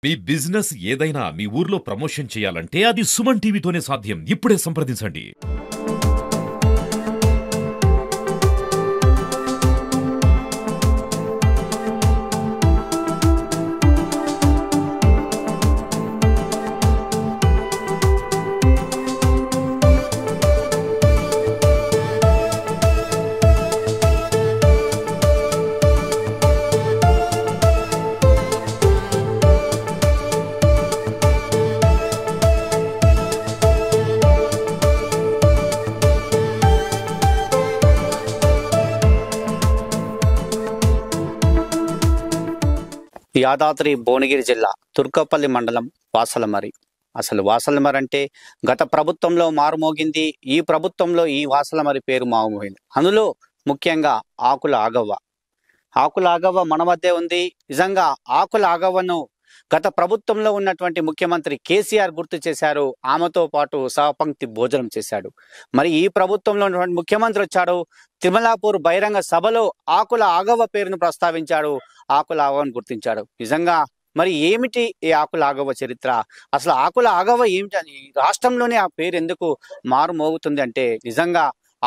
మీ business ఏదైనా మీ ఊర్లో promotion చేయాలంటే అది సుమన్ టీవీతోనే సాధ్యం. ఇప్పుడే సంప్రదించండి. యాదాద్రి భువనగిరి జిల్లా తుర్కపల్లి మండలం వాసలమరి. అసలు వాసలమరి అంటే గత ప్రభుత్వంలో మారుమోగింది, ఈ ప్రభుత్వంలో ఈ వాసలమరి పేరు మారుమోగింది. అందులో ముఖ్యంగా ఆకుల ఆగవ్వ. ఆకుల ఆగవ్వ మన మధ్య ఉంది. నిజంగా ఆకుల ఆగవ్వను గత ప్రభుత్వంలో ఉన్నటువంటి ముఖ్యమంత్రి కేసీఆర్ గుర్తు చేశారు. ఆమెతో పాటు సహపంక్తి భోజనం చేశాడు. మరి ఈ ప్రభుత్వంలో ఉన్నటువంటి ముఖ్యమంత్రి వచ్చాడు, తిరుమలాపూర్ బహిరంగ సభలో ఆకుల ఆగవ్వ పేరును ప్రస్తావించాడు, ఆకుల ఆగవ్వను గుర్తించాడు. నిజంగా మరి ఏమిటి ఈ ఆకుల ఆగవ్వ చరిత్ర? అసలు ఆకుల ఆగవ్వ ఏమిటని రాష్ట్రంలోనే ఆ పేరు ఎందుకు మారుమోగుతుంది అంటే, నిజంగా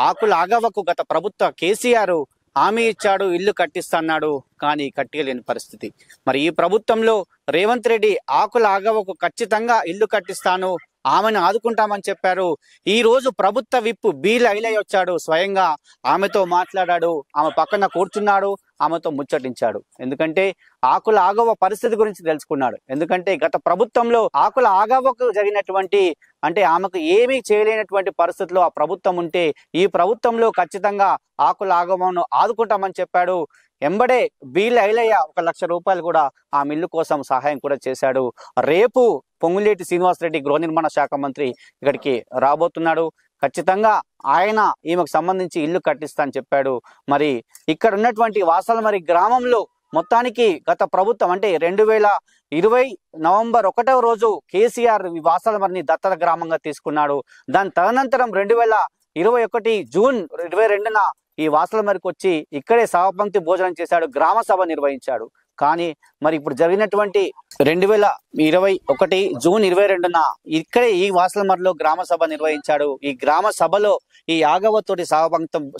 ఆకుల ఆగవ్వకు గత ప్రభుత్వ కేసీఆర్ హామీ ఇచ్చాడు, ఇల్లు కట్టిస్తాడు, కానీ కట్టలేని పరిస్థితి. మరి ఈ ప్రభుత్వంలో రేవంత్ రెడ్డి ఆకుల ఆగవ్వకు ఖచ్చితంగా ఇల్లు కట్టిస్తాను, ఆమెను ఆదుకుంటామని చెప్పారు. ఈ రోజు ప్రభుత్వ విప్పు బీల్ ఐలయ్య వచ్చాడు, స్వయంగా ఆమెతో మాట్లాడాడు, ఆమె పక్కన కూర్చున్నాడు, ఆమెతో ముచ్చటించాడు. ఎందుకంటే ఆకుల ఆగవ్వ పరిస్థితి గురించి తెలుసుకున్నాడు. ఎందుకంటే గత ప్రభుత్వంలో ఆకుల ఆగవ్వకు జరిగినటువంటి అంటే ఆమెకు ఏమీ చేయలేనటువంటి పరిస్థితిలో ఆ ప్రభుత్వం ఉంటే, ఈ ప్రభుత్వంలో ఖచ్చితంగా ఆకుల ఆగవ్వను ఆదుకుంటామని చెప్పాడు. ఎంబడే బీల్ ఐలయ్య 1 లక్ష రూపాయలు కూడా ఆ మిల్లు కోసం సహాయం కూడా చేశాడు. రేపు పొంగులేటి శ్రీనివాసరెడ్డి గృహ నిర్మాణ శాఖ మంత్రి ఇక్కడికి రాబోతున్నాడు. ఖచ్చితంగా ఆయన ఈమెకు సంబంధించి ఇల్లు కట్టిస్తా అని చెప్పాడు. మరి ఇక్కడ ఉన్నటువంటి వాసలమరి గ్రామంలో మొత్తానికి గత ప్రభుత్వం అంటే 2020 నవంబర్ 1వ రోజు కేసీఆర్ వాసలమరిని దత్తత గ్రామంగా తీసుకున్నాడు. దాని తదనంతరం 2021 జూన్ 22న ఈ వాసలమరికి వచ్చి ఇక్కడే సహపంక్తి భోజనం చేశాడు, గ్రామ సభ నిర్వహించాడు. కానీ మరి ఇప్పుడు జరిగినటువంటి 2021 జూన్ 22న ఇక్కడే ఈ వాసలమరిలో గ్రామ సభ నిర్వహించాడు. ఈ గ్రామ సభలో ఈ ఆగవ్వతోటి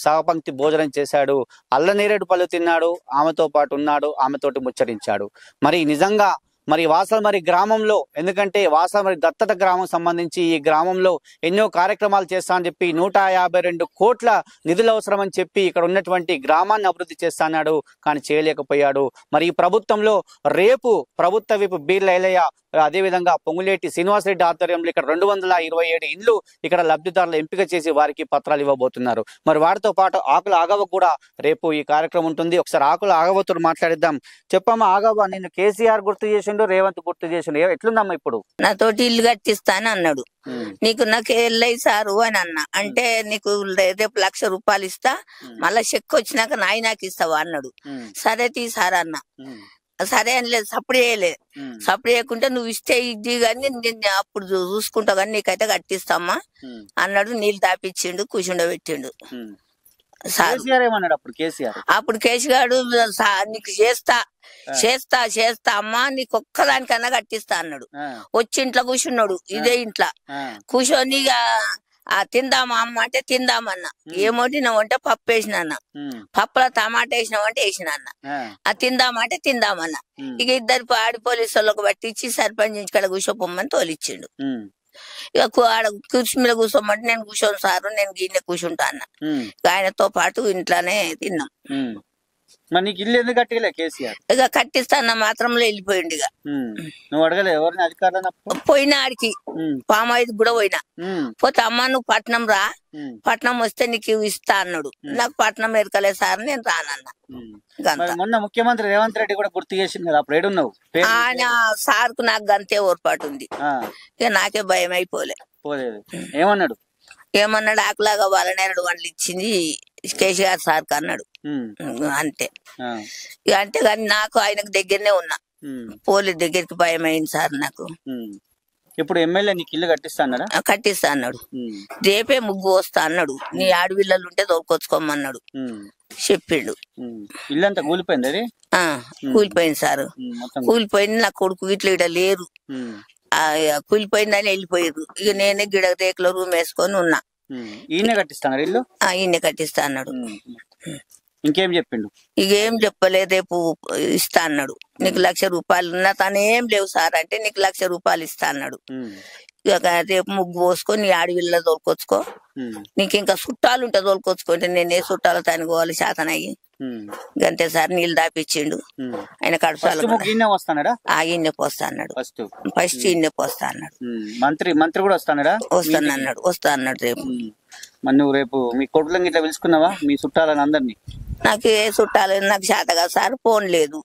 సహపంక్తి భోజనం చేశాడు, అల్లనేరేడు పళ్ళు తిన్నాడు, ఆమెతో పాటు ఉన్నాడు, ఆమెతోటి ముచ్చటించాడు. మరి నిజంగా మరి వాసలమరి గ్రామంలో, ఎందుకంటే వాసలమరి దత్తత గ్రామం సంబంధించి ఈ గ్రామంలో ఎన్నో కార్యక్రమాలు చేస్తా అని చెప్పి 152 కోట్ల నిధులు అవసరం అని చెప్పి ఇక్కడ ఉన్నటువంటి గ్రామాన్ని అభివృద్ధి చేస్తాడు, కానీ చేయలేకపోయాడు. మరి ఈ ప్రభుత్వంలో రేపు ప్రభుత్వ విప్ బీల్ ఐలయ్య, అదేవిధంగా పొంగులేటి శ్రీనివాసరెడ్డి ఆధ్వర్యంలో ఇక్కడ 227 ఇండ్లు ఇక్కడ లబ్ధిదారులు ఎంపిక చేసి వారికి పత్రాలు ఇవ్వబోతున్నారు. మరి వారితో పాటు ఆకుల ఆగవ్వ కూడా రేపు ఈ కార్యక్రమం ఉంటుంది. ఒకసారి ఆకుల ఆగవ్వతో మాట్లాడిద్దాం. చెప్పమ్మా ఆగవ్వ, నిన్ను కేసీఆర్ గుర్తు చేసిండు, రేవంత్ గుర్తు చేసిండు, ఎట్లుందమ్మా ఇప్పుడు? నాతోటి ఇల్లు కట్టిస్తాను అన్నాడు. నాకు ఎల్లై సారు అని అన్నా. అంటే నీకు రేపు 1 లక్ష రూపాయలు ఇస్తా, మళ్ళా చెక్ వచ్చినాక నాకు ఇస్తావా అన్నాడు. సరే తీసారు అన్న. సరే అని లేదు, సప్పుడు చేయలేదు. సప్పుడు చేయకుంటే నువ్వు ఇస్తే ఇది కానీ నేను అప్పుడు చూసుకుంటా కానీ నీకైతే కట్టిస్తామా అన్నాడు. నీళ్ళు తాపిచ్చిండు, కూర్చుండబెట్టిండు. అప్పుడు కేసీగాడు నీకు చేస్తా అమ్మా, నీకు ఒక్కదానికన్నా కట్టిస్తా అన్నాడు. వచ్చి ఇంట్లో కూర్చున్నాడు, ఇదే ఇంట్లో కూర్చొని తిందామా అమ్మ అంటే తిందామన్నా. ఏమొంటినావంటే పప్పు వేసిన అన్న, పప్పులో టమాటా వేసినావంటే వేసిన అన్న. తిందామంటే తిందామన్నా. ఇక ఇద్దరు ఆడి పోలీసు వాళ్ళకి పట్టించి సర్పంచ్ ఇంటికాడ కూర్చోపోమ్మని తోలిచ్చిండు. ఇక ఆడ కుర్చీ మీద కూర్చోమంటే నేను కూర్చోను సారు, నేను గిన్నె కూర్చుంటా అన్న. ఆయనతో పాటు ఇంట్లోనే తిన్నాం. ఇక కట్టిస్తాన్న మాత్రంలో వెళ్ళిపోయిండు. ఇక పోయినా ఆడికి పామాయిది కూడా పోయినా. పోతే అమ్మ నువ్వు పట్నం రా, పట్నం వస్తే నీకు ఇస్తా అన్నాడు. నాకు పట్నం ఎరకలే సార్, నేను రానన్నా. మొన్న ముఖ్యమంత్రి రేవంత్ రెడ్డి కూడా గుర్తు చేసింది కదా, అప్పుడు ఏడున్నావు? ఆయన సార్కు నాకు గంతే ఓర్పాటు ఉంది. ఇక నాకే భయం అయిపోలే. ఏమన్నాడు? ఆకులాగా వాళ్ళనేరడు వంటలు ఇచ్చింది కేసీఆర్ సార్ అన్నాడు. అంతే. ఇక అంటే కానీ నాకు ఆయనకు దగ్గరనే ఉన్నా, పోలీస్ దగ్గరికి భయం అయింది సార్ నాకు. ఇప్పుడు ఎమ్మెల్యే నీకు ఇల్లు కట్టిస్తా అన్నాడు. రేపే ముగ్గు వస్తా అన్నాడు. నీ ఆడపిల్లలు ఉంటే దొరకొచ్చుకోమన్నాడు. చెప్పిండు. ఇల్లంతా కూలిపోయింది అది. కూలిపోయింది సార్, కూలిపోయింది. నా కొడుకు ఇట్లా ఇక్కడ లేరు, కూలిపోయిందని వెళ్ళిపోయారు. ఇక నేనే గిడ రేకుల రూమ్ వేసుకొని ఉన్నా. ఈయన కట్టిస్తాను ఇల్లు, ఈయన కట్టిస్తా అన్నాడు. ఇంకేం చెప్పిండు? ఇక ఏం చెప్పలేదు, రేపు ఇస్తా అన్నాడు. నీకు 1,00,000 రూపాయలు ఉన్నా తనేం లేవు సార్ అంటే నీకు 1,00,000 రూపాయలు ఇస్తా అన్నాడు. ఇక రేపు ముగ్గు పోసుకొని నీ ఆడవిల్ల తోలుకొచ్చుకో, నీకు ఇంకా చుట్టాలు ఉంటే తోలుకొచ్చుకుంటే నేను ఏ చుట్టాలు తనుకోవాలి శాతనయ్యి గంటే సార్ నీళ్ళు దాపిచ్చిండు. ఆయన కడుపులో ఈయన్నే పోస్తా అన్నాడు. ఫస్ట్ ఈయన్నే పోస్తా అన్నాడు. మంత్రి కూడా వస్తానన్నాడు. వస్తా అన్నాడు రేపు. మరి నువ్వు రేపు మీ కొడుకులని ఇట్లా పిలుచుకున్నావా మీ చుట్టాలని అందరినీ? నాకు ఏ చుట్టాలు నాకు చేత కాదు సార్, ఫోన్ లేదు.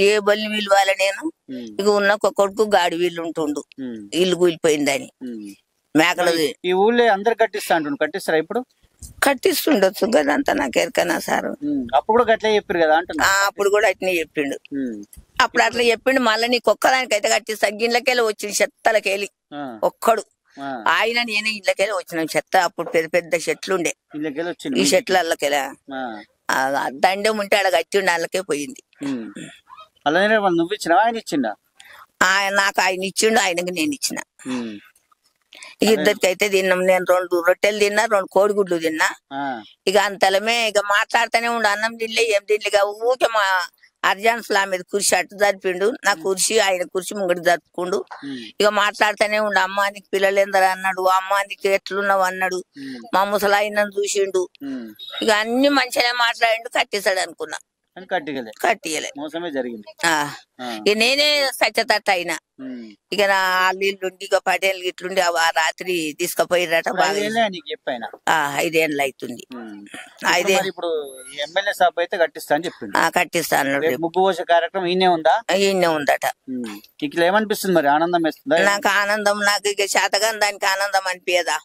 ఏ బల్లి విలువాలి నేను. ఇక ఉన్న ఒక కొడుకు గాడి వీళ్ళు ఉంటుండు, ఇల్లు కూలిపోయిందని మేకలది. ఈ ఊళ్ళో అందరు కట్టిస్తా అంటుండు, కట్టిస్తారా ఇప్పుడు? కట్టిస్తుండొచ్చు కదంతా నాకు ఎరకనా సార్. అప్పుడు కూడా అట్లే చెప్పారు కదా అంటున్నా. అప్పుడు కూడా అట్నే చెప్పిండు. అప్పుడు అట్లా చెప్పిండు. మళ్ళీ నీకు ఒక్కదానికైతే కట్టిస్తా. గిళ్ళకెళ్ళి వచ్చింది చెత్తలకెళ్ళి ఒక్కడు. ఆయన నేనే ఇళ్ళకెళ్ళి వచ్చినాం. చెత్త అప్పుడు పెద్ద పెద్ద చెట్లు ఉండే, ఈ చెట్లకెళ్ళా దండం ఉంటే ఆడ కట్టిండి, వాళ్ళకే పోయింది. నువ్వు ఇచ్చినా ఆయన ఇచ్చిండా? నాకు ఆయన ఇచ్చిండు, ఆయనకి నేను ఇచ్చిన. ఇద్దరికి అయితే తిన్నాం. నేను 2 రొట్టెలు తిన్నా, 2 కోడిగుడ్లు తిన్నా. ఇక అంతలమే ఇక మాట్లాడుతూనే ఉండు. అన్నం తినలే ఏం తినలేక ఊకే మా అర్జాన్ స్లాం మీద కుర్చీ అట్టు జరిపిండు. నా కుర్చీ ఆయన కుర్చీ ముంగడి జరుపుకుండు. ఇక మాట్లాడుతూనే ఉండు. అమ్మ నీకు పిల్లలు ఎందరు అన్నాడు, అమ్మ నీకు ఎట్లున్నావు అన్నాడు. మా ముసలాయినని చూసిండు. ఇక అన్ని మంచిగానే మాట్లాడిండు. కట్టేశాడు అనుకున్నా, కట్టియలే. మోసమే జరిగింది. ఇక నేనే సత్యతట్ట అయినా. ఇక నా ఇల్లుండి ఇక పటేల్ ఇట్లుండి ఆ రాత్రి తీసుకుపోయిరట. బాగా 5 ఏళ్ళు అవుతుంది. 5 ఏళ్ళు. ఇప్పుడు ఎమ్మెల్యే సాబ్ అయితే కట్టిస్తా అని చెప్పిండు. కట్టిస్తా అన్నాడు. ముగ్గు పోసే కార్యక్రమం ఈయనే ఉందా? ఈయనే ఉందట. ఇట్లా ఏమనిపిస్తుంది మరి? ఆనందం వేస్తుందా? నాకు ఆనందం. నాకు ఇక శాతగాని దానికి ఆనందం అనిపించదా?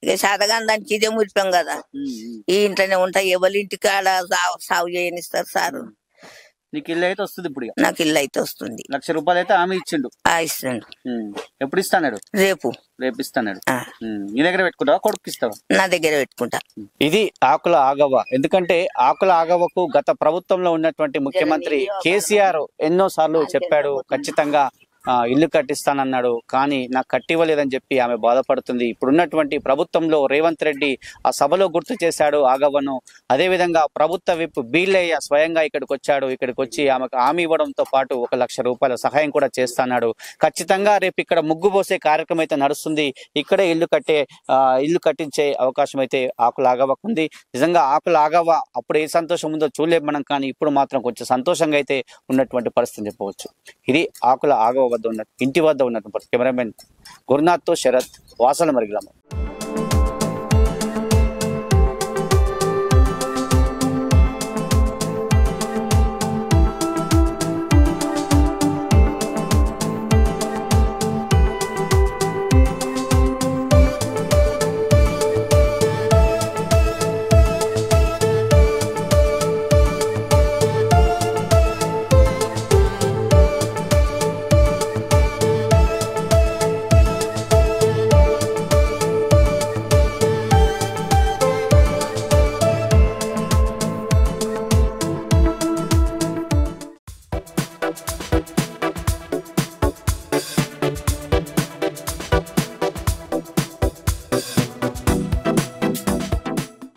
ఇక శాతగాని దానికి ఇదే మురిపాం కదా. ఈ ఇంట్లోనే ఉంటా, ఎవరి ఇంటికి ఆడ సాగు చేయనిస్తారు సారు. నీకు ఇల్లు అయితే వస్తుంది ఇప్పుడు? నాకు ఇల్లు అయితే వస్తుంది. 1,00,000 రూపాయలు అయితే ఆమె ఇచ్చిండు. ఇస్తాడు. ఎప్పుడు ఇస్తాడు? రేపు ఇస్తాడు. నీ దగ్గర పెట్టుకుంటావా, కొడుకు ఇస్తావా? నా దగ్గర పెట్టుకుంటా. ఇది ఆకుల ఆగవ్వ. ఎందుకంటే ఆకుల ఆగవ్వకు గత ప్రభుత్వంలో ఉన్నటువంటి ముఖ్యమంత్రి కేసీఆర్ ఎన్నో సార్లు చెప్పాడు, ఖచ్చితంగా ఇల్లు కట్టిస్తానన్నాడు. కానీ నాకు కట్టివ్వలేదని చెప్పి ఆమె బాధపడుతుంది. ఇప్పుడున్నటువంటి ప్రభుత్వంలో రేవంత్ రెడ్డి ఆ సభలో గుర్తు చేశాడు ఆగవ్వను. అదేవిధంగా ప్రభుత్వ విప్ బీల్లయ్య స్వయంగా ఇక్కడికి వచ్చాడు. ఇక్కడికి వచ్చి ఆమెకు హామీ ఇవ్వడంతో పాటు 1,00,000 రూపాయల సహాయం కూడా చేస్తాడు. ఖచ్చితంగా రేపు ఇక్కడ ముగ్గు పోసే కార్యక్రమం అయితే నడుస్తుంది. ఇక్కడే ఇల్లు కట్టించే అవకాశం అయితే ఆకుల ఆగవ్వకు ఉంది. నిజంగా ఆకుల ఆగవ్వ అప్పుడు ఏ సంతోషం ఉందో చూడలేము మనం, కానీ ఇప్పుడు మాత్రం కొంచెం సంతోషంగా అయితే ఉన్నటువంటి పరిస్థితి చెప్పవచ్చు. ఇది ఆకుల ఆగవ్వ ఇంటి వద్ద ఉన్నటువంటి కెమెరామెన్ గురునాథ్తో శరత్, వాసలమరి గ్రామం.